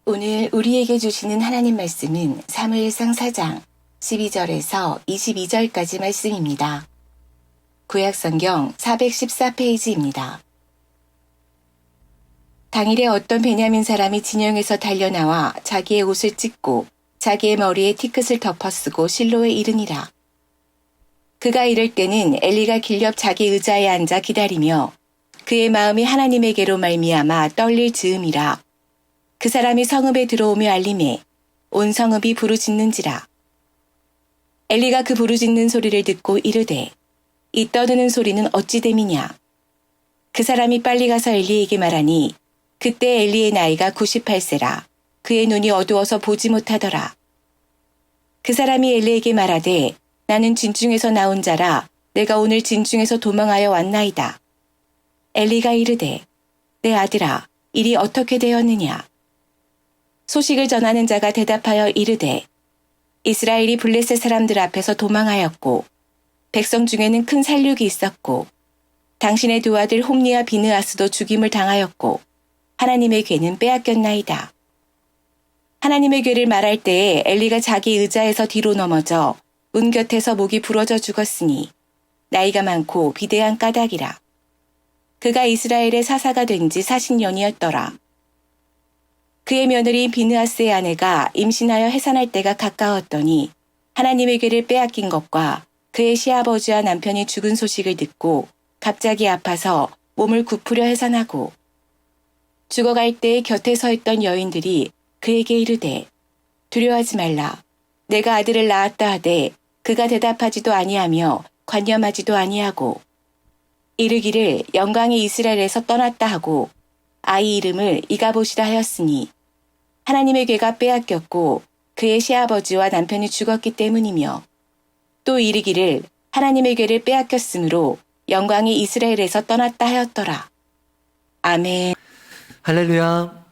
오늘 우리에게 주시는 하나님 말씀은 사무엘상 4장 12절에서 22절까지 말씀입니다. 구약성경 414페이지입니다. 당일에 어떤 베냐민 사람이 진영에서 달려나와 자기의 옷을 찢고 자기의 머리에 티끝을 덮어쓰고 실로에 이르니라. 그가 이를 때는 엘리가 길옆 자기 의자에 앉아 기다리며 그의 마음이 하나님에게로 말미암아 떨릴 즈음이라. 그 사람이 성읍에 들어오며 알림해 온 성읍이 부르짖는지라. 엘리가 그 부르짖는 소리를 듣고 이르되 이 떠드는 소리는 어찌 됨이냐. 그 사람이 빨리 가서 엘리에게 말하니 그때 엘리의 나이가 98세라. 그의 눈이 어두워서 보지 못하더라. 그 사람이 엘리에게 말하되 나는 진중에서 나온 자라 내가 오늘 진중에서 도망하여 왔나이다. 엘리가 이르되 내 아들아 일이 어떻게 되었느냐. 소식을 전하는 자가 대답하여 이르되 이스라엘이 블레셋 사람들 앞에서 도망하였고 백성 중에는 큰 살육이 있었고 당신의 두 아들 홈니와 비느하스도 죽임을 당하였고 하나님의 괴는 빼앗겼나이다. 하나님의 괴를 말할 때에 엘리가 자기 의자에서 뒤로 넘어져 문 곁에서 목이 부러져 죽었으니 나이가 많고 비대한 까닭이라. 그가 이스라엘의 사사가 된 지 40년이었더라. 그의 며느리 비느하스의 아내가 임신하여 해산할 때가 가까웠더니 하나님의 괴를 빼앗긴 것과 그의 시아버지와 남편이 죽은 소식을 듣고 갑자기 아파서 몸을 굽으려 해산하고 죽어갈 때에 곁에 서 있던 여인들이 그에게 이르되 두려워하지 말라. 내가 아들을 낳았다 하되 그가 대답하지도 아니하며 관념하지도 아니하고 이르기를 영광이 이스라엘에서 떠났다 하고 아이 이름을 이가봇이라 하였으니 하나님의 괴가 빼앗겼고 그의 시아버지와 남편이 죽었기 때문이며 또 이르기를 하나님의 괴를 빼앗겼으므로 영광이 이스라엘에서 떠났다 하였더라. 아멘. 할렐루야.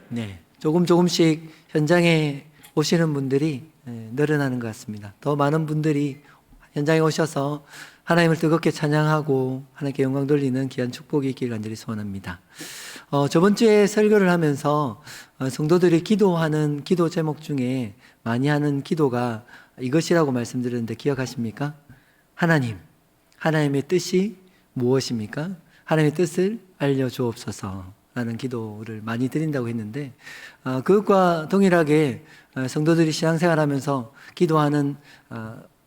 네, 조금씩 현장에 오시는 분들이 늘어나는 것 같습니다. 더 많은 분들이 현장에 오셔서 하나님을 뜨겁게 찬양하고 하나님께 영광 돌리는 귀한 축복이 있길 간절히 소원합니다. 저번 주에 설교를 하면서 성도들이 기도하는 기도 제목 중에 많이 하는 기도가 이것이라고 말씀드렸는데 기억하십니까? 하나님의 뜻이 무엇입니까? 하나님의 뜻을 알려주옵소서 라는 기도를 많이 드린다고 했는데 그것과 동일하게 성도들이 신앙생활하면서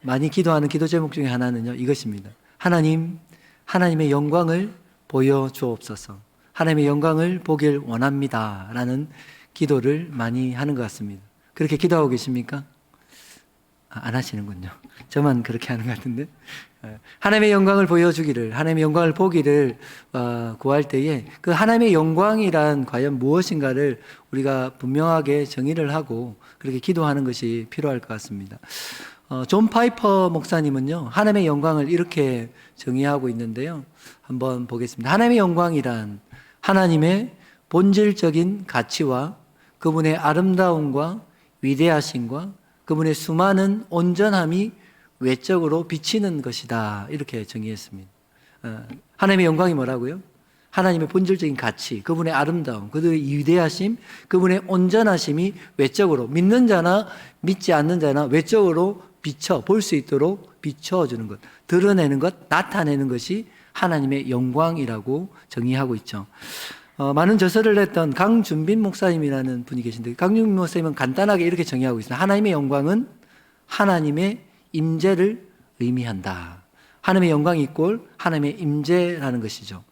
많이 기도하는 기도 제목 중에 하나는요, 이것입니다. 하나님의 영광을 보여주옵소서. 하나님의 영광을 보길 원합니다 라는 기도를 많이 하는 것 같습니다. 그렇게 기도하고 계십니까? 안 하시는군요. 저만 그렇게 하는 것 같은데. 하나님의 영광을 보여주기를, 하나님의 영광을 보기를 구할 때에 그 하나님의 영광이란 과연 무엇인가를 우리가 분명하게 정의를 하고 그렇게 기도하는 것이 필요할 것 같습니다. 존 파이퍼 목사님은요, 하나님의 영광을 이렇게 정의하고 있는데요. 한번 보겠습니다. 하나님의 영광이란 하나님의 본질적인 가치와 그분의 아름다움과 위대하심과 그분의 수많은 온전함이 외적으로 비치는 것이다. 이렇게 정의했습니다. 하나님의 영광이 뭐라고요? 하나님의 본질적인 가치, 그분의 아름다움, 그분의 위대하심, 그분의 온전하심이 외적으로 믿는 자나 믿지 않는 자나 외적으로 볼 수 있도록 비춰주는 것, 드러내는 것, 나타내는 것이 하나님의 영광이라고 정의하고 있죠. 많은 저서를 냈던 강준빈 목사님이라는 분이 계신데 강준빈 목사님은 간단하게 이렇게 정의하고 있습니다. 하나님의 영광은 하나님의 임재를 의미한다. 하나님의 영광이 이꼴 하나님의 임재라는 것이죠.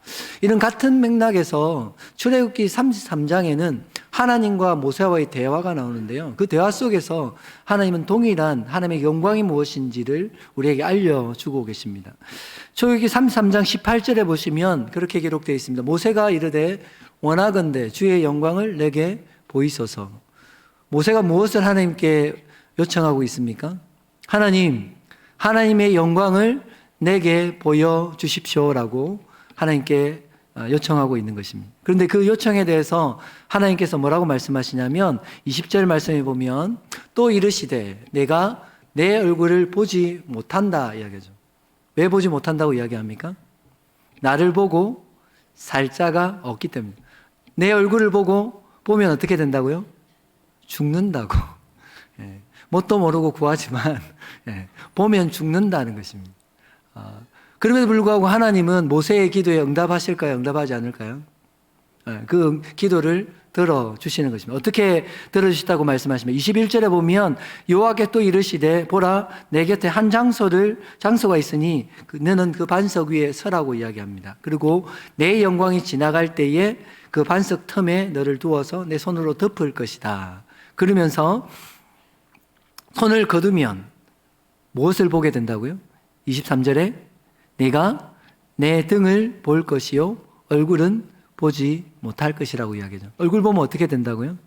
이런 같은 맥락에서 출애굽기 33장에는 하나님과 모세와의 대화가 나오는데요. 그 대화 속에서 하나님은 동일한 하나님의 영광이 무엇인지를 우리에게 알려주고 계십니다. 출애굽기 33장 18절에 보시면 그렇게 기록되어 있습니다. 모세가 이르되 원하건대 주의 영광을 내게 보이소서. 모세가 무엇을 하나님께 요청하고 있습니까? 하나님의 영광을 내게 보여주십시오라고 하나님께 요청하고 있는 것입니다. 그런데 그 요청에 대해서 하나님께서 뭐라고 말씀하시냐면 20절 말씀에 보면 또 이르시되 내가 내 얼굴을 보지 못한다 이야기하죠. 왜 보지 못한다고 이야기합니까? 나를 보고 살 자가 없기 때문에. 내 얼굴을 보면 어떻게 된다고요? 죽는다고. 예, 뭣도 모르고 구하지만 예, 보면 죽는다는 것입니다. 그럼에도 불구하고 하나님은 모세의 기도에 응답하실까요? 응답하지 않을까요? 예, 그 기도를 들어주시는 것입니다. 어떻게 들어주시다고 말씀하시면 21절에 보면 여호와께 또 이르시되 보라 내 곁에 한 장소가 있으니 너는 그 반석 위에 서라고 이야기합니다. 그리고 내 영광이 지나갈 때에 그 반석 틈에 너를 두어서 내 손으로 덮을 것이다. 그러면서 손을 거두면 무엇을 보게 된다고요? 23절에 내가 내 등을 볼 것이요 얼굴은 보지 못할 것이라고 이야기하죠. 얼굴 보면 어떻게 된다고요?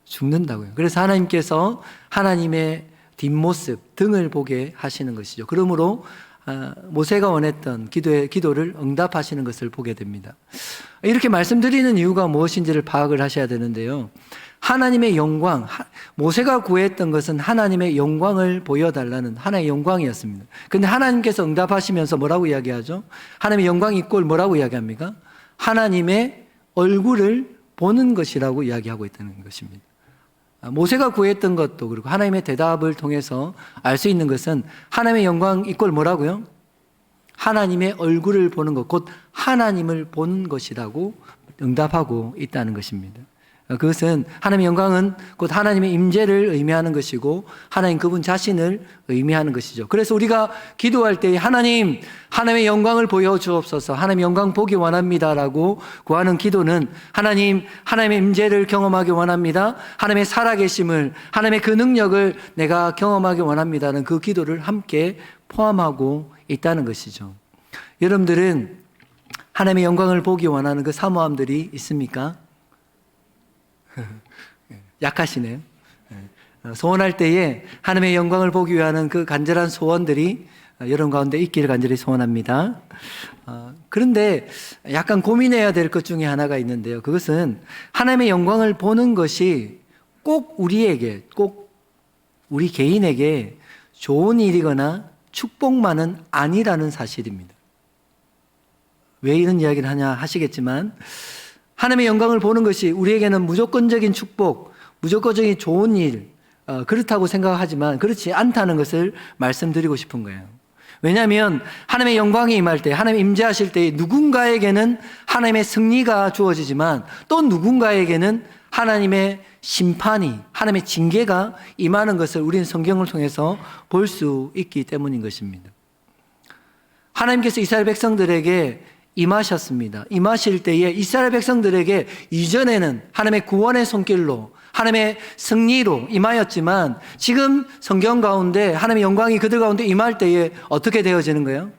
죽는다고요. 그래서 하나님께서 하나님의 뒷모습, 등을 보게 하시는 것이죠. 그러므로 모세가 원했던 기도를 응답하시는 것을 보게 됩니다. 이렇게 말씀드리는 이유가 무엇인지를 파악을 하셔야 되는데요. 하나님의 영광, 모세가 구했던 것은 하나님의 영광을 보여달라는 하나의 영광이었습니다. 그런데 하나님께서 응답하시면서 뭐라고 이야기하죠? 하나님의 영광이 있고 뭐라고 이야기합니까? 하나님의 얼굴을 보는 것이라고 이야기하고 있다는 것입니다. 모세가 구했던 것도 그리고 하나님의 대답을 통해서 알 수 있는 것은 하나님의 영광 이꼴 뭐라고요? 하나님의 얼굴을 보는 것, 곧 하나님을 보는 것이라고 응답하고 있다는 것입니다. 그것은 하나님의 영광은 곧 하나님의 임재를 의미하는 것이고 하나님 그분 자신을 의미하는 것이죠. 그래서 우리가 기도할 때 하나님의 영광을 보여주옵소서, 하나님의 영광 보기 원합니다라고 구하는 기도는 하나님의 임재를 경험하기 원합니다, 하나님의 살아계심을, 하나님의 그 능력을 내가 경험하기 원합니다는 그 기도를 함께 포함하고 있다는 것이죠. 여러분들은 하나님의 영광을 보기 원하는 그 사모함들이 있습니까? 약하시네요. 소원할 때에 하나님의 영광을 보기 위한 그 간절한 소원들이 여러분 가운데 있기를 간절히 소원합니다. 그런데 약간 고민해야 될 것 중에 하나가 있는데요. 그것은 하나님의 영광을 보는 것이 꼭 우리에게, 꼭 우리 개인에게 좋은 일이거나 축복만은 아니라는 사실입니다. 왜 이런 이야기를 하냐 하시겠지만 하나님의 영광을 보는 것이 우리에게는 무조건적인 축복, 무조건적인 좋은 일, 그렇다고 생각하지만 그렇지 않다는 것을 말씀드리고 싶은 거예요. 왜냐하면 하나님의 영광이 임할 때, 하나님 임재하실 때 누군가에게는 하나님의 승리가 주어지지만 또 누군가에게는 하나님의 심판이, 하나님의 징계가 임하는 것을 우리는 성경을 통해서 볼 수 있기 때문인 것입니다. 하나님께서 이스라엘 백성들에게 임하셨습니다. 임하실 때에 이스라엘 백성들에게 이전에는 하나님의 구원의 손길로, 하나님의 승리로 임하였지만 지금 성경 가운데 하나님의 영광이 그들 가운데 임할 때에 어떻게 되어지는 거예요?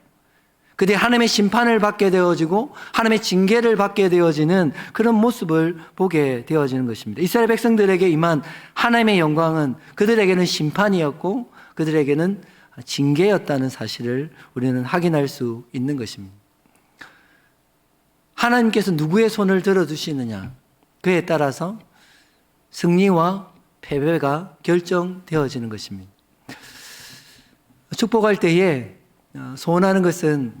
그들이 하나님의 심판을 받게 되어지고 하나님의 징계를 받게 되어지는 그런 모습을 보게 되어지는 것입니다. 이스라엘 백성들에게 임한 하나님의 영광은 그들에게는 심판이었고 그들에게는 징계였다는 사실을 우리는 확인할 수 있는 것입니다. 하나님께서 누구의 손을 들어주시느냐, 그에 따라서 승리와 패배가 결정되어지는 것입니다. 축복할 때에 소원하는 것은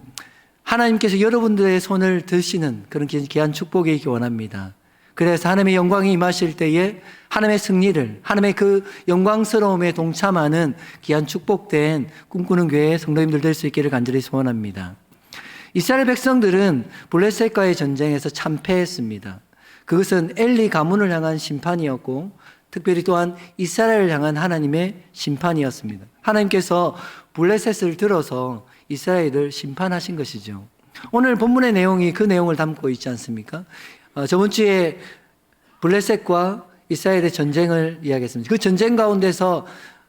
하나님께서 여러분들의 손을 드시는 그런 귀한 축복이 있기 원합니다. 그래서 하나님의 영광이 임하실 때에 하나님의 승리를, 하나님의 그 영광스러움에 동참하는 귀한 축복된 꿈꾸는 교회의 성도님들 될 수 있기를 간절히 소원합니다. 이스라엘 백성들은 블레셋과의 전쟁에서 참패했습니다. 그것은 엘리 가문을 향한 심판이었고 특별히 또한 이스라엘을 향한 하나님의 심판이었습니다. 하나님께서 블레셋을 들어서 이스라엘을 심판하신 것이죠. 오늘 본문의 내용이 그 내용을 담고 있지 않습니까? 저번 주에 블레셋과 이스라엘의 전쟁을 이야기했습니다. 그 전쟁 가운데서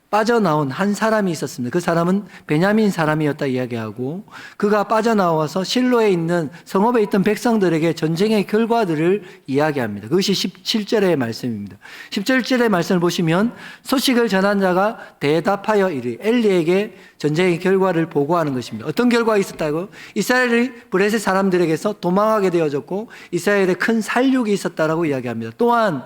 빠져나온 한 사람이 있었습니다. 그 사람은 베냐민 사람이었다 이야기하고 그가 빠져나와서 실로에 있는 성읍에 있던 백성들에게 전쟁의 결과들을 이야기합니다. 그것이 17절의 말씀입니다. 17절의 말씀을 보시면 소식을 전한 자가 대답하여 이르 엘리에게 전쟁의 결과를 보고하는 것입니다. 어떤 결과가 있었다고? 이스라엘이 블레셋 사람들에게서 도망하게 되어졌고 이스라엘에 큰 살육이 있었다라고 이야기합니다. 또한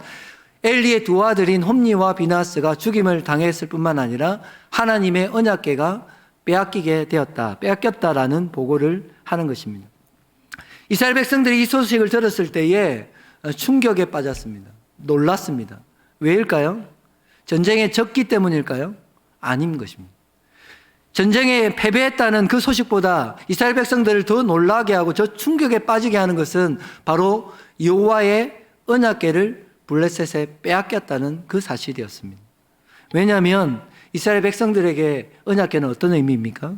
엘리의 두 아들인 홈니와 비나스가 죽임을 당했을 뿐만 아니라 하나님의 언약궤가 빼앗겼다라는 보고를 하는 것입니다. 이스라엘 백성들이 이 소식을 들었을 때에 충격에 빠졌습니다. 놀랐습니다. 왜일까요? 전쟁에 졌기 때문일까요? 아닌 것입니다. 전쟁에 패배했다는 그 소식보다 이스라엘 백성들을 더 놀라게 하고 저 충격에 빠지게 하는 것은 바로 여호와의 언약궤를 블레셋에 빼앗겼다는 그 사실이었습니다. 왜냐하면 이스라엘 백성들에게 언약궤는 어떤 의미입니까?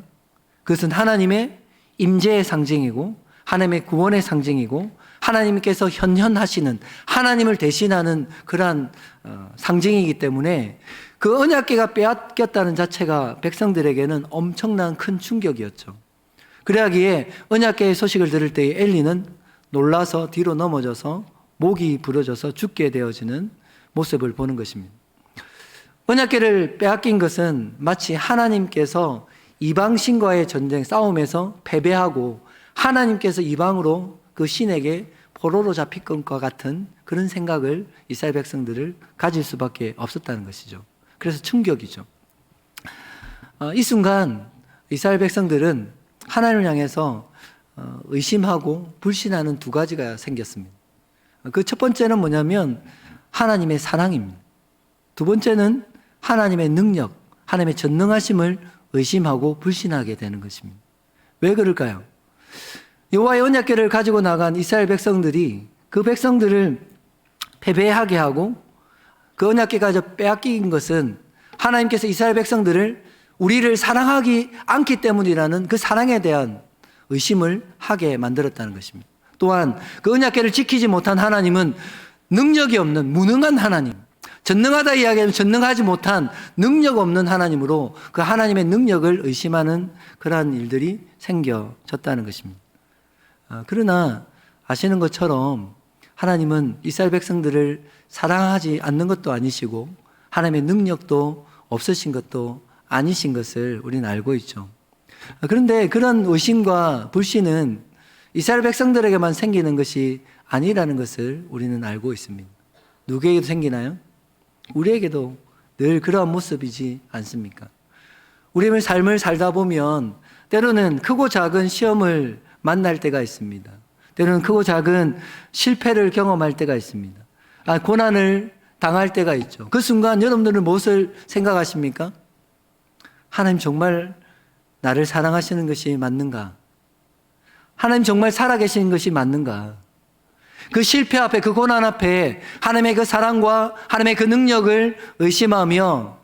그것은 하나님의 임재의 상징이고 하나님의 구원의 상징이고 하나님께서 현현하시는 하나님을 대신하는 그러한 상징이기 때문에 그 언약궤가 빼앗겼다는 자체가 백성들에게는 엄청난 큰 충격이었죠. 그래야기에 언약궤의 소식을 들을 때에 엘리는 놀라서 뒤로 넘어져서 목이 부러져서 죽게 되어지는 모습을 보는 것입니다. 언약궤를 빼앗긴 것은 마치 하나님께서 이방신과의 전쟁 싸움에서 패배하고 하나님께서 이방으로 그 신에게 포로로 잡힐 것과 같은 그런 생각을 이스라엘 백성들을 가질 수밖에 없었다는 것이죠. 그래서 충격이죠. 이 순간 이스라엘 백성들은 하나님을 향해서 의심하고 불신하는 두 가지가 생겼습니다. 그 첫 번째는 뭐냐면 하나님의 사랑입니다. 두 번째는 하나님의 능력, 하나님의 전능하심을 의심하고 불신하게 되는 것입니다. 왜 그럴까요? 여호와의 언약궤를 가지고 나간 이스라엘 백성들이 그 백성들을 패배하게 하고 그 언약궤가 빼앗긴 것은 하나님께서 이스라엘 백성들을 우리를 사랑하기 않기 때문이라는 그 사랑에 대한 의심을 하게 만들었다는 것입니다. 또한 그 언약궤를 지키지 못한 하나님은 능력이 없는 무능한 하나님, 전능하다 이야기하면 전능하지 못한 능력 없는 하나님으로 그 하나님의 능력을 의심하는 그러한 일들이 생겨졌다는 것입니다. 그러나 아시는 것처럼 하나님은 이스라엘 백성들을 사랑하지 않는 것도 아니시고 하나님의 능력도 없으신 것도 아니신 것을 우리는 알고 있죠. 그런데 그런 의심과 불신은 이스라엘 백성들에게만 생기는 것이 아니라는 것을 우리는 알고 있습니다. 누구에게도 생기나요? 우리에게도 늘 그러한 모습이지 않습니까? 우리의 삶을 살다 보면 때로는 크고 작은 시험을 만날 때가 있습니다. 때로는 크고 작은 실패를 경험할 때가 있습니다. 고난을 당할 때가 있죠. 그 순간 여러분들은 무엇을 생각하십니까? 하나님 정말 나를 사랑하시는 것이 맞는가? 하나님 정말 살아계시는 것이 맞는가? 그 실패 앞에, 그 고난 앞에 하나님의 그 사랑과 하나님의 그 능력을 의심하며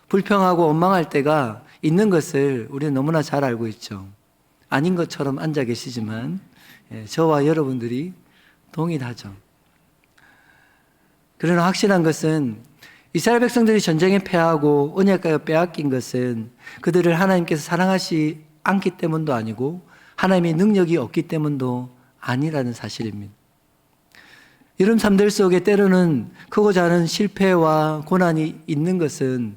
불평하고 원망할 때가 있는 것을 우리는 너무나 잘 알고 있죠. 아닌 것처럼 앉아 계시지만 저와 여러분들이 동일하죠. 그러나 확실한 것은 이스라엘 백성들이 전쟁에 패하고 언약궤가 빼앗긴 것은 그들을 하나님께서 사랑하시 않기 때문도 아니고 하나님의 능력이 없기 때문도 아니라는 사실입니다. 이런 삶들 속에 때로는 크고 작은 실패와 고난이 있는 것은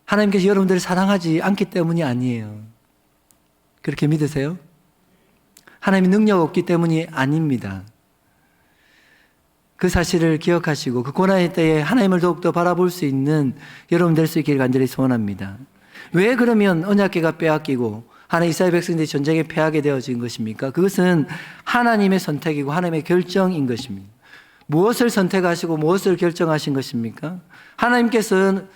하나님께서 여러분들을 사랑하지 않기 때문이 아니에요. 그렇게 믿으세요? 하나님의 능력 없기 때문이 아닙니다. 그 사실을 기억하시고 그 고난의 때에 하나님을 더욱더 바라볼 수 있는 여러분 될 수 있기를 간절히 소원합니다. 왜 그러면 언약궤가 빼앗기고 하나님 이스라엘 백성들이 전쟁에 패하게 되어진 것입니까? 그것은 하나님의 선택이고 하나님의 결정인 것입니다. 무엇을 선택하시고 무엇을 결정하신 것입니까? 하나님께서는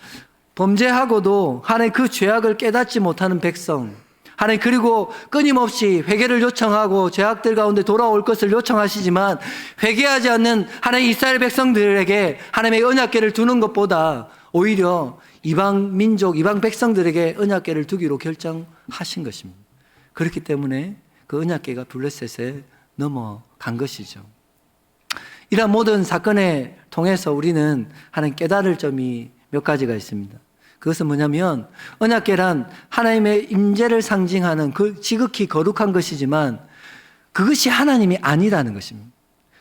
범죄하고도 하나님 그 죄악을 깨닫지 못하는 백성, 하나님 그리고 끊임없이 회개를 요청하고 죄악들 가운데 돌아올 것을 요청하시지만 회개하지 않는 하나님 이스라엘 백성들에게 하나님의 언약궤를 두는 것보다 오히려 이방 민족, 이방 백성들에게 언약궤를 두기로 결정하신 것입니다. 그렇기 때문에 그 언약궤가 블레셋에 넘어간 것이죠. 이러한 모든 사건을 통해서 우리는 하나님 깨달을 점이 몇 가지가 있습니다. 그것은 뭐냐면 언약궤란 하나님의 임재를 상징하는 그 지극히 거룩한 것이지만 그것이 하나님이 아니라는 것입니다.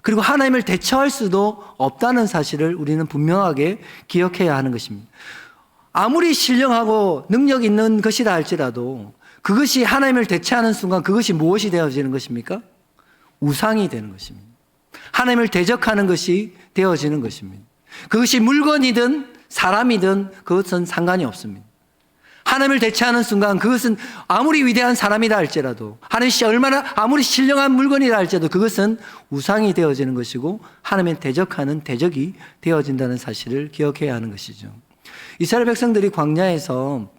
그리고 하나님을 대처할 수도 없다는 사실을 우리는 분명하게 기억해야 하는 것입니다. 아무리 신령하고 능력 있는 것이라 할지라도 그것이 하나님을 대체하는 순간 그것이 무엇이 되어지는 것입니까? 우상이 되는 것입니다. 하나님을 대적하는 것이 되어지는 것입니다. 그것이 물건이든 사람이든 그것은 상관이 없습니다. 하나님을 대체하는 순간 그것은 아무리 위대한 사람이라 할지라도 하나님이 얼마나 아무리 신령한 물건이라 할지라도 그것은 우상이 되어지는 것이고 하나님을 대적하는 대적이 되어진다는 사실을 기억해야 하는 것이죠. 이스라엘 백성들이 광야에서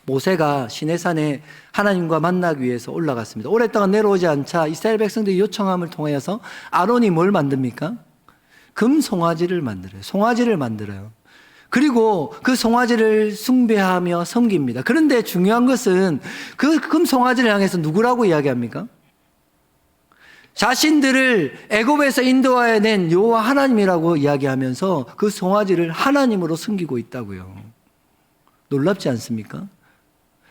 모세가 시내산에 하나님과 만나기 위해서 올라갔습니다. 오랫동안 내려오지 않자 이스라엘 백성들이 요청함을 통하여서 아론이 뭘 만듭니까? 금 송아지를 만들어요. 송아지를 만들어요. 그리고 그 송아지를 숭배하며 섬깁니다. 그런데 중요한 것은 그 금 송아지를 향해서 누구라고 이야기합니까? 자신들을 애굽에서 인도하여낸 여호와 하나님이라고 이야기하면서 그 송아지를 하나님으로 섬기고 있다고요. 놀랍지 않습니까?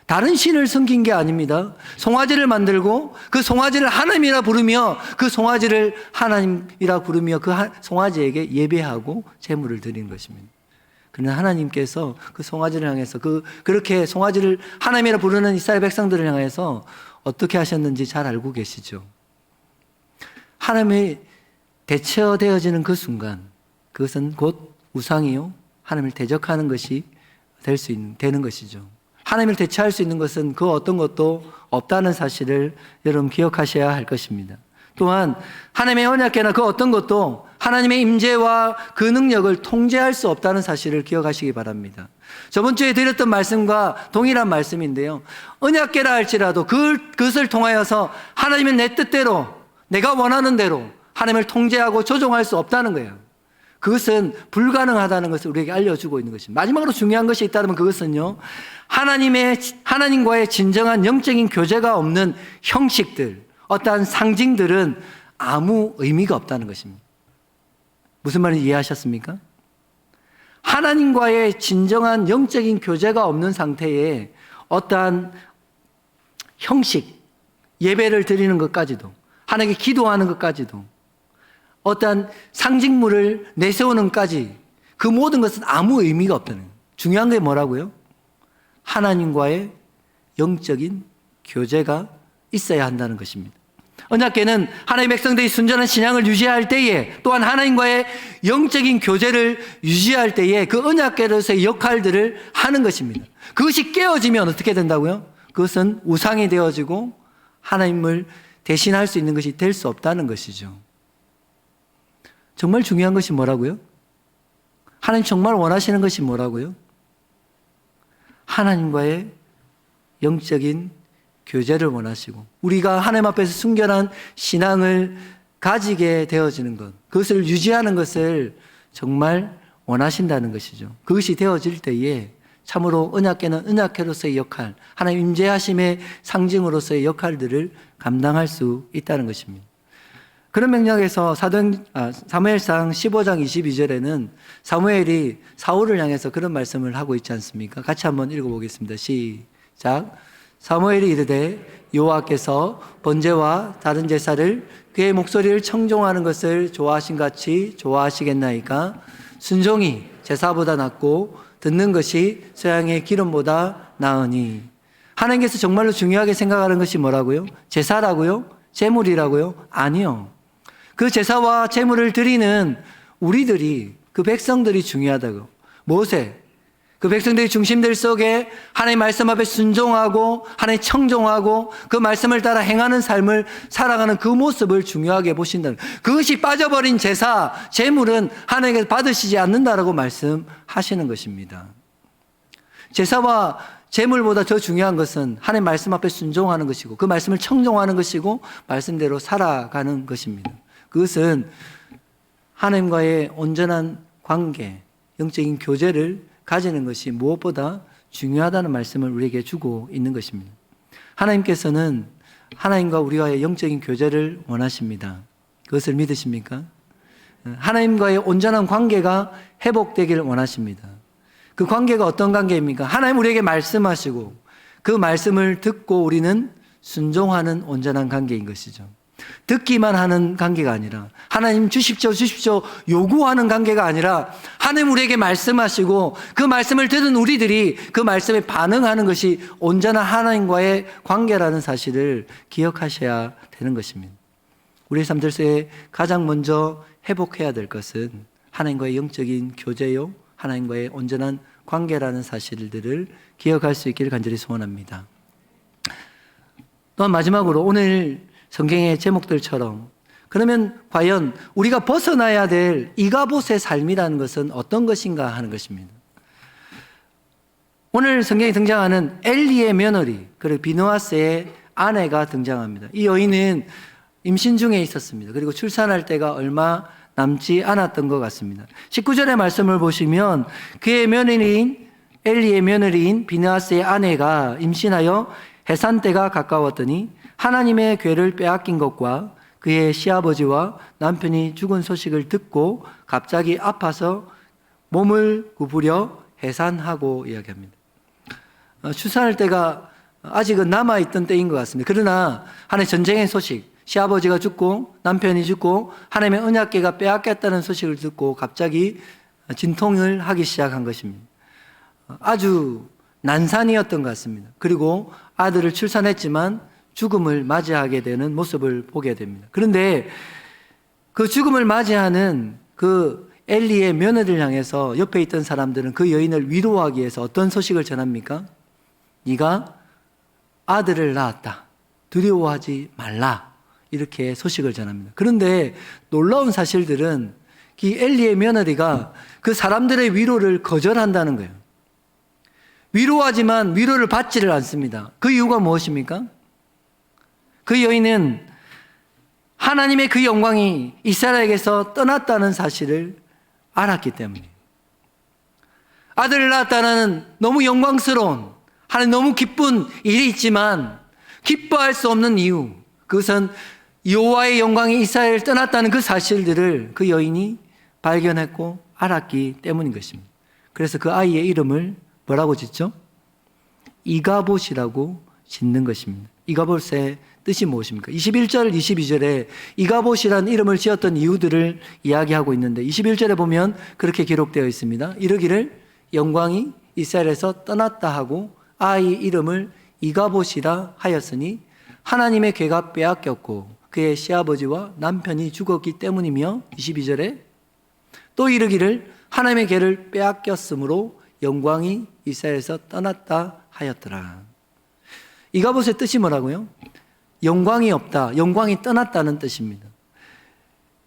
다른 신을 섬긴 게 아닙니다. 송아지를 만들고 그 송아지를 하나님이라 부르며 그 송아지를 하나님이라 부르며 그 송아지에게 예배하고 제물을 드리는 것입니다. 그러나 하나님께서 그 송아지를 향해서 그렇게 송아지를 하나님이라 부르는 이스라엘 백성들을 향해서 어떻게 하셨는지 잘 알고 계시죠? 하나님이 대처되어지는 그 순간 그것은 곧 우상이요 하나님을 대적하는 것이 되는 것이죠. 하나님을 대체할 수 있는 것은 그 어떤 것도 없다는 사실을 여러분 기억하셔야 할 것입니다. 또한 하나님의 언약궤나 그 어떤 것도 하나님의 임재와 그 능력을 통제할 수 없다는 사실을 기억하시기 바랍니다. 저번 주에 드렸던 말씀과 동일한 말씀인데요. 언약궤라 할지라도 그것을 통하여서 하나님은 내 뜻대로 내가 원하는 대로 하나님을 통제하고 조종할 수 없다는 거예요. 그것은 불가능하다는 것을 우리에게 알려주고 있는 것입니다. 마지막으로 중요한 것이 있다면 그것은요, 하나님과의 진정한 영적인 교제가 없는 형식들, 어떠한 상징들은 아무 의미가 없다는 것입니다. 무슨 말인지 이해하셨습니까? 하나님과의 진정한 영적인 교제가 없는 상태에 어떠한 형식, 예배를 드리는 것까지도, 하나님께 기도하는 것까지도, 어떠한 상징물을 내세우는 것까지 그 모든 것은 아무 의미가 없다는 거예요. 중요한 게 뭐라고요? 하나님과의 영적인 교제가 있어야 한다는 것입니다. 언약궤는 하나님의 백성들이 순전한 신앙을 유지할 때에 또한 하나님과의 영적인 교제를 유지할 때에 그 언약궤로서의 역할들을 하는 것입니다. 그것이 깨어지면 어떻게 된다고요? 그것은 우상이 되어지고 하나님을 대신할 수 있는 것이 될 수 없다는 것이죠. 정말 중요한 것이 뭐라고요? 하나님 정말 원하시는 것이 뭐라고요? 하나님과의 영적인 교제를 원하시고 우리가 하나님 앞에서 순결한 신앙을 가지게 되어지는 것, 그것을 유지하는 것을 정말 원하신다는 것이죠. 그것이 되어질 때에 참으로 언약궤는 언약궤로서의 역할, 하나님 임재하심의 상징으로서의 역할들을 감당할 수 있다는 것입니다. 그런 맥락에서 사무엘상 15장 22절에는 사무엘이 사울을 향해서 그런 말씀을 하고 있지 않습니까? 같이 한번 읽어보겠습니다. 시작. 사무엘이 이르되 여호와께서 번제와 다른 제사를 그의 목소리를 청종하는 것을 좋아하신 같이 좋아하시겠나이까? 순종이 제사보다 낫고 듣는 것이 소양의 기름보다 나으니. 하나님께서 정말로 중요하게 생각하는 것이 뭐라고요? 제사라고요? 제물이라고요? 아니요. 그 제사와 제물을 드리는 우리들이, 그 백성들이 중요하다고. 모세, 그 백성들의 중심들 속에 하나님 말씀 앞에 순종하고 하나님 청종하고 그 말씀을 따라 행하는 삶을 살아가는 그 모습을 중요하게 보신다는, 그것이 빠져버린 제사, 제물은 하나님께서 받으시지 않는다라고 말씀하시는 것입니다. 제사와 제물보다 더 중요한 것은 하나님 말씀 앞에 순종하는 것이고 그 말씀을 청종하는 것이고 말씀대로 살아가는 것입니다. 그것은 하나님과의 온전한 관계, 영적인 교제를 가지는 것이 무엇보다 중요하다는 말씀을 우리에게 주고 있는 것입니다. 하나님께서는 하나님과 우리와의 영적인 교제를 원하십니다. 그것을 믿으십니까? 하나님과의 온전한 관계가 회복되기를 원하십니다. 그 관계가 어떤 관계입니까? 하나님 우리에게 말씀하시고 그 말씀을 듣고 우리는 순종하는 온전한 관계인 것이죠. 듣기만 하는 관계가 아니라 하나님 주십시오 주십시오 요구하는 관계가 아니라 하나님 우리에게 말씀하시고 그 말씀을 듣는 우리들이 그 말씀에 반응하는 것이 온전한 하나님과의 관계라는 사실을 기억하셔야 되는 것입니다. 우리의 삶들 속에 가장 먼저 회복해야 될 것은 하나님과의 영적인 교제요, 하나님과의 온전한 관계라는 사실들을 기억할 수 있기를 간절히 소원합니다. 또한 마지막으로 오늘 성경의 제목들처럼 그러면 과연 우리가 벗어나야 될 이가봇의 삶이라는 것은 어떤 것인가 하는 것입니다. 오늘 성경에 등장하는 엘리의 며느리, 그리고 비느하스의 아내가 등장합니다. 이 여인은 임신 중에 있었습니다. 그리고 출산할 때가 얼마 남지 않았던 것 같습니다. 19절의 말씀을 보시면 그의 며느리인 엘리의 며느리인 비느하스의 아내가 임신하여 해산 때가 가까웠더니 하나님의 궤를 빼앗긴 것과 그의 시아버지와 남편이 죽은 소식을 듣고 갑자기 아파서 몸을 구부려 해산하고 이야기합니다. 출산할 때가 아직은 남아있던 때인 것 같습니다. 그러나 하나의 전쟁의 소식, 시아버지가 죽고 남편이 죽고 하나님의 언약궤가 빼앗겼다는 소식을 듣고 갑자기 진통을 하기 시작한 것입니다. 아주 난산이었던 것 같습니다. 그리고 아들을 출산했지만 죽음을 맞이하게 되는 모습을 보게 됩니다. 그런데 그 죽음을 맞이하는 그 엘리의 며느리를 향해서 옆에 있던 사람들은 그 여인을 위로하기 위해서 어떤 소식을 전합니까? 네가 아들을 낳았다. 두려워하지 말라. 이렇게 소식을 전합니다. 그런데 놀라운 사실들은 이 엘리의 며느리가 그 사람들의 위로를 거절한다는 거예요. 위로하지만 위로를 받지를 않습니다. 그 이유가 무엇입니까? 그 여인은 하나님의 그 영광이 이스라엘에게서 떠났다는 사실을 알았기 때문이에요. 아들을 낳았다는 너무 영광스러운, 하나님 너무 기쁜 일이 있지만 기뻐할 수 없는 이유, 그것은 여호와의 영광이 이스라엘을 떠났다는 그 사실들을 그 여인이 발견했고 알았기 때문인 것입니다. 그래서 그 아이의 이름을 뭐라고 짓죠? 이가봇이라고 짓는 것입니다. 이가봇의 뜻이 무엇입니까? 21절, 22절에 이가봇이라는 이름을 지었던 이유들을 이야기하고 있는데 21절에 보면 그렇게 기록되어 있습니다. 이르기를 영광이 이스라엘에서 떠났다 하고 아이 이름을 이가봇이라 하였으니 하나님의 궤가 빼앗겼고 그의 시아버지와 남편이 죽었기 때문이며 22절에 또 이르기를 하나님의 궤를 빼앗겼으므로 영광이 이스라엘에서 떠났다 하였더라. 이가봇의 뜻이 뭐라고요? 영광이 없다, 영광이 떠났다는 뜻입니다.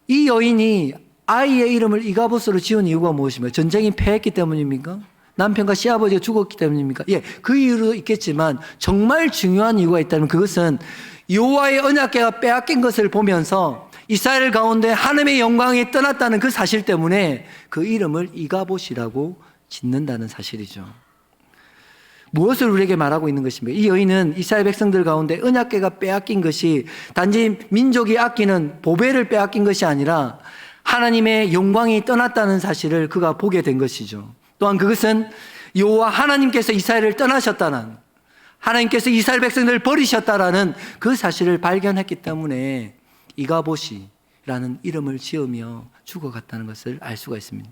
이 여인이 아이의 이름을 이가봇으로 지은 이유가 무엇입니까? 전쟁이 패했기 때문입니까? 남편과 시아버지가 죽었기 때문입니까? 예, 그 이유도 있겠지만 정말 중요한 이유가 있다면 그것은 여호와의 언약궤가 빼앗긴 것을 보면서 이스라엘 가운데 하나님의 영광이 떠났다는 그 사실 때문에 그 이름을 이가봇이라고 짓는다는 사실이죠. 무엇을 우리에게 말하고 있는 것입니까? 이 여인은 이스라엘 백성들 가운데 언약궤가 빼앗긴 것이 단지 민족이 아끼는 보배를 빼앗긴 것이 아니라 하나님의 영광이 떠났다는 사실을 그가 보게 된 것이죠. 또한 그것은 여호와 하나님께서 이스라엘을 떠나셨다는, 하나님께서 이스라엘 백성들을 버리셨다라는 그 사실을 발견했기 때문에 이가봇이라는 이름을 지으며 죽어갔다는 것을 알 수가 있습니다.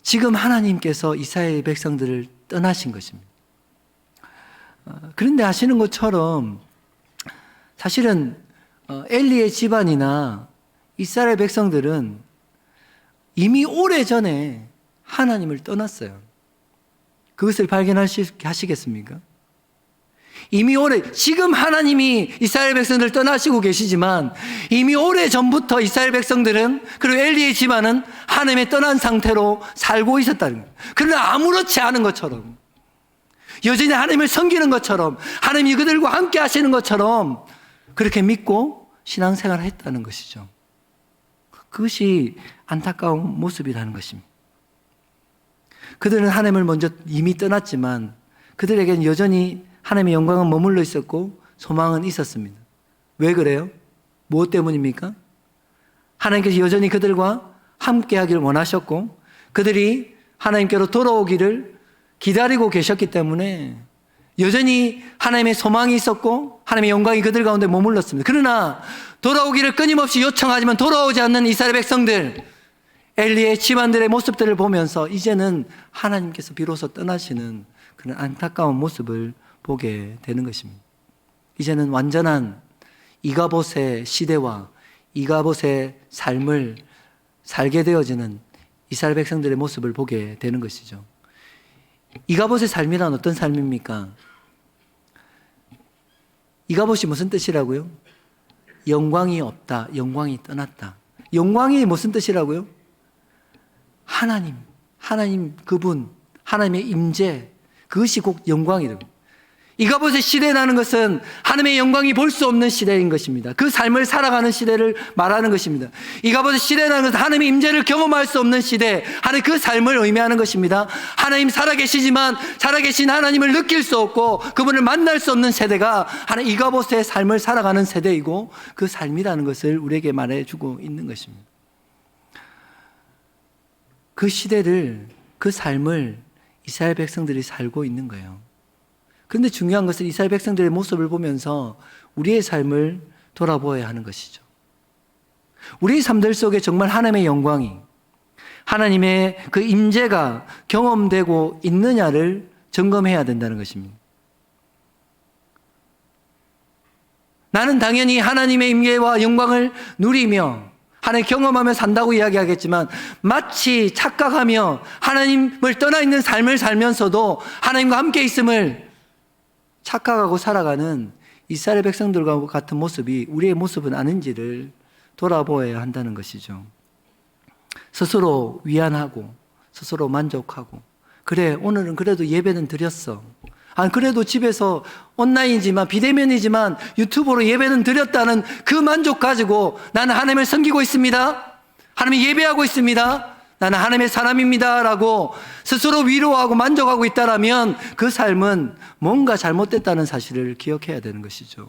지금 하나님께서 이스라엘 백성들을 떠나신 것입니다. 그런데 아시는 것처럼 사실은 엘리의 집안이나 이스라엘 백성들은 이미 오래전에 하나님을 떠났어요. 그것을 발견하시겠습니까? 이미 지금 하나님이 이스라엘 백성들을 떠나시고 계시지만 이미 오래 전부터 이스라엘 백성들은, 그리고 엘리의 집안은 하나님의 떠난 상태로 살고 있었다는 거예요. 그러나 아무렇지 않은 것처럼, 여전히 하나님을 섬기는 것처럼, 하나님이 그들과 함께 하시는 것처럼 그렇게 믿고 신앙생활을 했다는 것이죠. 그것이 안타까운 모습이라는 것입니다. 그들은 하나님을 먼저 이미 떠났지만 그들에게는 여전히 하나님의 영광은 머물러 있었고 소망은 있었습니다. 왜 그래요? 무엇 때문입니까? 하나님께서 여전히 그들과 함께 하기를 원하셨고 그들이 하나님께로 돌아오기를 기다리고 계셨기 때문에 여전히 하나님의 소망이 있었고 하나님의 영광이 그들 가운데 머물렀습니다. 그러나 돌아오기를 끊임없이 요청하지만 돌아오지 않는 이스라엘 백성들, 엘리의 집안들의 모습들을 보면서 이제는 하나님께서 비로소 떠나시는 그런 안타까운 모습을 보게 되는 것입니다. 이제는 완전한 이가봇의 시대와 이가봇의 삶을 살게 되어지는 이스라엘 백성들의 모습을 보게 되는 것이죠. 이가봇의 삶이란 어떤 삶입니까? 이가봇이 무슨 뜻이라고요? 영광이 없다, 영광이 떠났다. 영광이 무슨 뜻이라고요? 하나님 그분, 하나님의 임재, 그것이 곧 영광이랍니다. 이가봇의 시대라는 것은 하나님의 영광이 볼 수 없는 시대인 것입니다. 그 삶을 살아가는 시대를 말하는 것입니다. 이가봇의 시대라는 것은 하나님의 임재를 경험할 수 없는 시대, 하나님 그 삶을 의미하는 것입니다. 하나님 살아계시지만 살아계신 하나님을 느낄 수 없고 그분을 만날 수 없는 세대가 하나님 이가봇의 삶을 살아가는 세대이고 그 삶이라는 것을 우리에게 말해주고 있는 것입니다. 그 시대를, 그 삶을 이스라엘 백성들이 살고 있는 거예요. 그런데 중요한 것은 이스라엘 백성들의 모습을 보면서 우리의 삶을 돌아보아야 하는 것이죠. 우리의 삶들 속에 정말 하나님의 영광이, 하나님의 그 임재가 경험되고 있느냐를 점검해야 된다는 것입니다. 나는 당연히 하나님의 임재와 영광을 누리며 하나님 경험하며 산다고 이야기하겠지만 마치 착각하며 하나님을 떠나 있는 삶을 살면서도 하나님과 함께 있음을 착각하고 살아가는 이스라엘 백성들과 같은 모습이 우리의 모습은 아닌지를 돌아보아야 한다는 것이죠. 스스로 위안하고 스스로 만족하고, 그래 오늘은 그래도 예배는 드렸어, 그래도 집에서 온라인이지만 비대면이지만 유튜브로 예배는 드렸다는 그 만족 가지고 나는 하나님을 섬기고 있습니다, 하나님을 예배하고 있습니다, 나는 하나님의 사람입니다 라고 스스로 위로하고 만족하고 있다라면 그 삶은 뭔가 잘못됐다는 사실을 기억해야 되는 것이죠.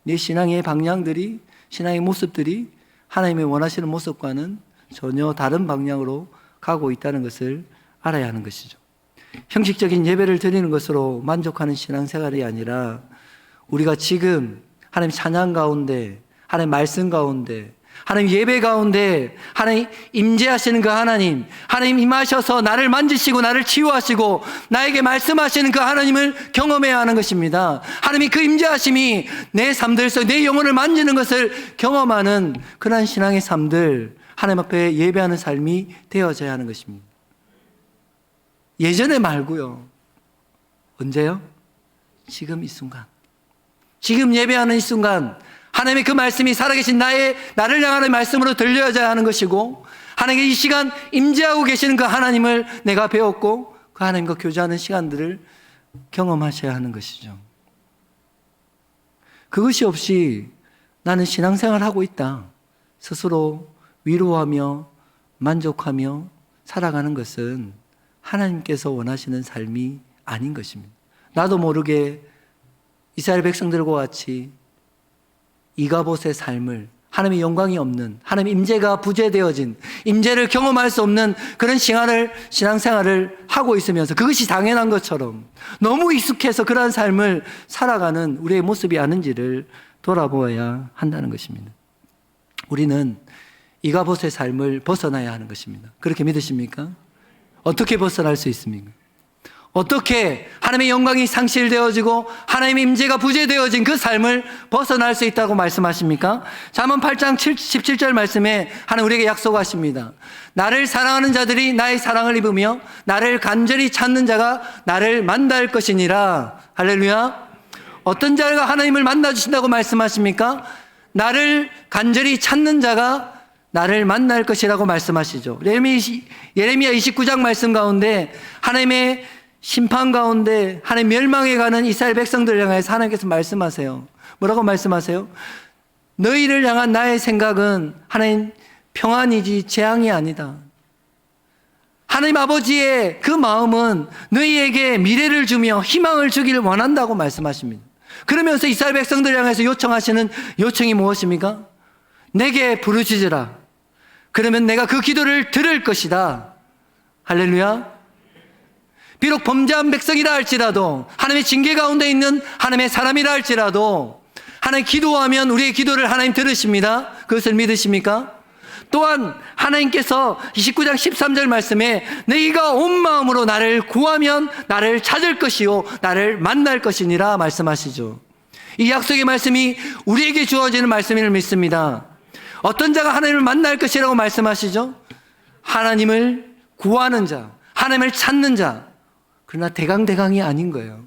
내 신앙의 방향들이, 신앙의 모습들이 하나님의 원하시는 모습과는 전혀 다른 방향으로 가고 있다는 것을 알아야 하는 것이죠. 형식적인 예배를 드리는 것으로 만족하는 신앙생활이 아니라 우리가 지금 하나님 찬양 가운데, 하나님 말씀 가운데, 하나님 예배 가운데 하나님 임재하시는 그 하나님 임하셔서 나를 만지시고 나를 치유하시고 나에게 말씀하시는 그 하나님을 경험해야 하는 것입니다. 하나님이 그 임재하심이 내 삶들 속 내 영혼을 만지는 것을 경험하는 그러한 신앙의 삶들, 하나님 앞에 예배하는 삶이 되어져야 하는 것입니다. 예전에 말고요. 언제요? 지금 이 순간, 지금 예배하는 이 순간 하나님의 그 말씀이 살아계신 나를 향하는 말씀으로 들려져야 하는 것이고, 하나님의 이 시간 임재하고 계시는 그 하나님을 내가 배웠고 그 하나님과 교제하는 시간들을 경험하셔야 하는 것이죠. 그것이 없이 나는 신앙생활을 하고 있다, 스스로 위로하며 만족하며 살아가는 것은 하나님께서 원하시는 삶이 아닌 것입니다. 나도 모르게 이스라엘 백성들과 같이 이가봇의 삶을, 하나님의 영광이 없는, 하나님의 임재가 부재되어진, 임재를 경험할 수 없는 그런 신앙생활을 하고 있으면서 그것이 당연한 것처럼 너무 익숙해서 그러한 삶을 살아가는 우리의 모습이 아닌지를 돌아보아야 한다는 것입니다. 우리는 이가봇의 삶을 벗어나야 하는 것입니다. 그렇게 믿으십니까? 어떻게 벗어날 수 있습니까? 어떻게 하나님의 영광이 상실되어지고 하나님의 임재가 부재되어진 그 삶을 벗어날 수 있다고 말씀하십니까? 잠언 8장 17절 말씀에 하나님 우리에게 약속하십니다. 나를 사랑하는 자들이 나의 사랑을 입으며 나를 간절히 찾는 자가 나를 만날 것이니라. 할렐루야. 어떤 자가 하나님을 만나주신다고 말씀하십니까? 나를 간절히 찾는 자가 나를 만날 것이라고 말씀하시죠. 예레미야 29장 말씀 가운데 하나님의 심판 가운데 하나님 멸망해 가는 이스라엘 백성들을 향해서 하나님께서 말씀하세요. 뭐라고 말씀하세요? 너희를 향한 나의 생각은 하나님 평안이지 재앙이 아니다. 하나님 아버지의 그 마음은 너희에게 미래를 주며 희망을 주기를 원한다고 말씀하십니다. 그러면서 이스라엘 백성들을 향해서 요청하시는 요청이 무엇입니까? 내게 부르짖으라. 그러면 내가 그 기도를 들을 것이다. 할렐루야. 비록 범죄한 백성이라 할지라도, 하나님의 징계 가운데 있는 하나님의 사람이라 할지라도 하나님 기도하면 우리의 기도를 하나님 들으십니다. 그것을 믿으십니까? 또한 하나님께서 29장 13절 말씀에 너희가 온 마음으로 나를 구하면 나를 찾을 것이요 나를 만날 것이니라 말씀하시죠. 이 약속의 말씀이 우리에게 주어지는 말씀임을 믿습니다. 어떤 자가 하나님을 만날 것이라고 말씀하시죠? 하나님을 구하는 자, 하나님을 찾는 자. 그러나 대강대강이 아닌 거예요.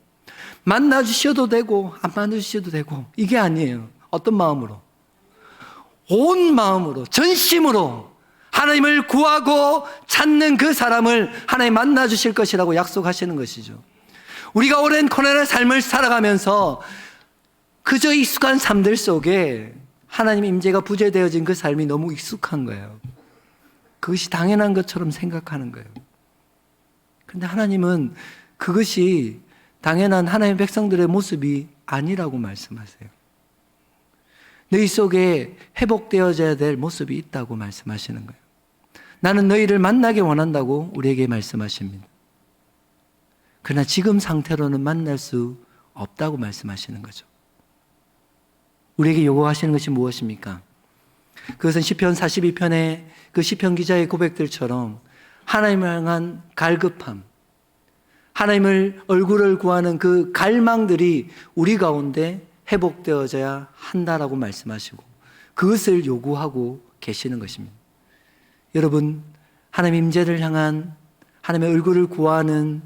만나주셔도 되고 안 만나주셔도 되고 이게 아니에요. 어떤 마음으로? 온 마음으로, 전심으로 하나님을 구하고 찾는 그 사람을 하나님 만나 주실 것이라고 약속하시는 것이죠. 우리가 오랜 고난의 삶을 살아가면서 그저 익숙한 삶들 속에 하나님 임재가 부재되어진 그 삶이 너무 익숙한 거예요. 그것이 당연한 것처럼 생각하는 거예요. 그런데 하나님은 그것이 당연한 하나님의 백성들의 모습이 아니라고 말씀하세요. 너희 속에 회복되어져야 될 모습이 있다고 말씀하시는 거예요. 나는 너희를 만나게 원한다고 우리에게 말씀하십니다. 그러나 지금 상태로는 만날 수 없다고 말씀하시는 거죠. 우리에게 요구하시는 것이 무엇입니까? 그것은 시편 42편의 그 시편 기자의 고백들처럼 하나님을 향한 갈급함, 하나님을 얼굴을 구하는 그 갈망들이 우리 가운데 회복되어져야 한다라고 말씀하시고 그것을 요구하고 계시는 것입니다. 여러분, 하나님 임재를 향한 하나님의 얼굴을 구하는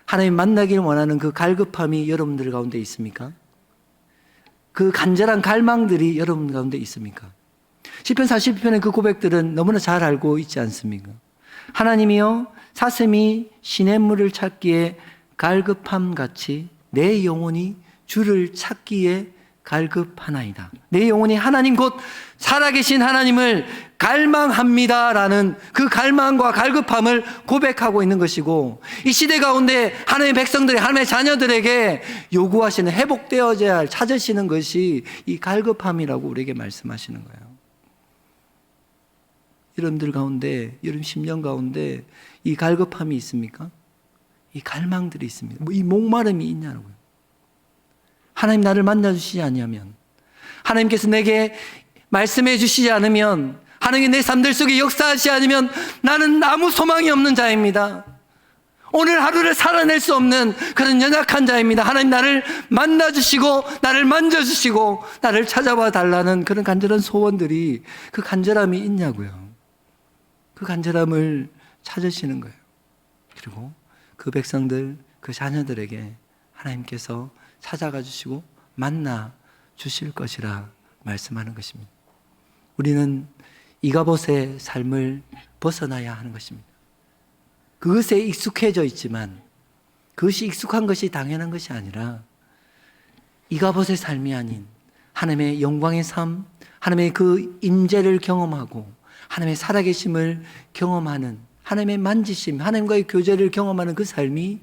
하나님 만나길 원하는 그 갈급함이 여러분들 가운데 있습니까? 그 간절한 갈망들이 여러분 가운데 있습니까? 시편 42편의 그 고백들은 너무나 잘 알고 있지 않습니까? 하나님이여 사슴이 시냇물을 찾기에 갈급함 같이 내 영혼이 주를 찾기에 갈급하나이다. 내 영혼이 하나님 곧 살아계신 하나님을 갈망합니다라는 그 갈망과 갈급함을 고백하고 있는 것이고 이 시대 가운데 하나님의 백성들이 하나님의 자녀들에게 요구하시는 회복되어져야 할 찾으시는 것이 이 갈급함이라고 우리에게 말씀하시는 거예요. 여러분들 가운데 여러분 심령 가운데 이 갈급함이 있습니까? 이 갈망들이 있습니다. 이 목마름이 있냐고요. 하나님 나를 만나주시지 않으면 하나님께서 내게 말씀해 주시지 않으면 하나님 내 삶들 속에 역사하시지 않으면 나는 아무 소망이 없는 자입니다. 오늘 하루를 살아낼 수 없는 그런 연약한 자입니다. 하나님 나를 만나주시고 나를 만져주시고 나를 찾아봐 달라는 그런 간절한 소원들이 그 간절함이 있냐고요. 그 간절함을 찾으시는 거예요. 그리고 그 백성들 그 자녀들에게 하나님께서 찾아가 주시고 만나 주실 것이라 말씀하는 것입니다. 우리는 이가봇의 삶을 벗어나야 하는 것입니다. 그것에 익숙해져 있지만 그것이 익숙한 것이 당연한 것이 아니라 이가봇의 삶이 아닌 하나님의 영광의 삶, 하나님의 그 임재를 경험하고 하나님의 살아계심을 경험하는 하나님의 만지심, 하나님과의 교제를 경험하는 그 삶이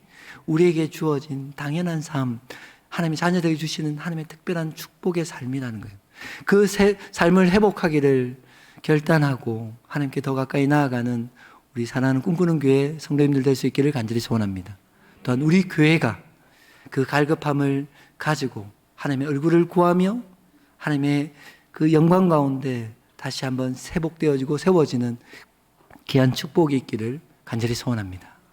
우리에게 주어진 당연한 삶, 하나님의 자녀들에게 주시는 하나님의 특별한 축복의 삶이라는 거예요. 그 삶을 회복하기를 결단하고 하나님께 더 가까이 나아가는 우리 사랑하는 꿈꾸는 교회 성도님들 될 수 있기를 간절히 소원합니다. 또한 우리 교회가 그 갈급함을 가지고 하나님의 얼굴을 구하며 하나님의 그 영광 가운데 다시 한번 회복되어지고 세워지는 귀한 축복이 있기를 간절히 소원합니다.